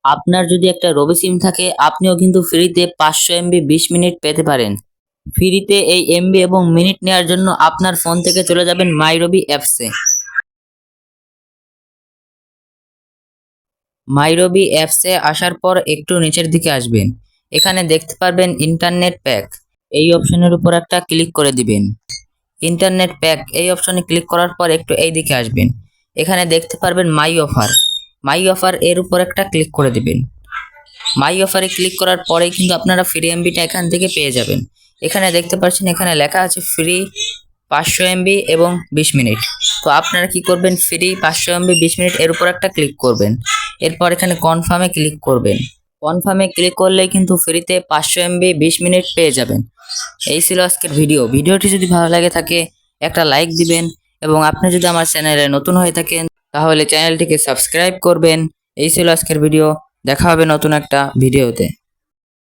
আপনার যদি একটা রবি সিম থাকে আপনিও কিন্তু ফ্রিতে 500 MB 20 মিনিট পেতে পারেন। ফ্রিতে এই এমবি এবং মিনিট নেওয়ার জন্য আপনার ফোন থেকে চলে যাবেন মাই রবি অ্যাপসে। মাই রবি অ্যাপসে আসার পর একটু নিচের দিকে আসবেন। এখানে দেখতে পারবেন ইন্টারনেট প্যাক, এই অপশনের উপর একটা ক্লিক করে দিবেন। ইন্টারনেট প্যাক এই অপশনে ক্লিক করার পর একটু এই দিকে আসবেন। এখানে দেখতে পারবেন মাই অফার, মাই অফার এর উপর একটা ক্লিক করে দিবেন। মাই অফারে ক্লিক করার পরেই কিন্তু আপনারা ফ্রি এমবিটা এখান থেকে পেয়ে যাবেন। এখানে দেখতে পাচ্ছেন এখানে লেখা আছে ফ্রি 500 MB এবং 20 মিনিট। তো আপনারা কি করবেন, ফ্রি 500 MB 20 মিনিট এর উপর একটা ক্লিক করবেন। এরপর এখানে কনফার্মে ক্লিক করবেন। কনফার্মে ক্লিক করলেই কিন্তু ফ্রিতে 500 MB 20 মিনিট পেয়ে যাবেন। এই ছিল আজকের ভিডিওটি যদি ভালো লাগে থাকে একটা লাইক দিবেন এবং আপনি যদি আমার চ্যানেলে নতুন হয়ে থাকেন তাহলে চ্যানেলটিকে সাবস্ক্রাইব করবেন। এই ছিল আজকের ভিডিও, দেখা হবে নতুন একটা ভিডিওতে।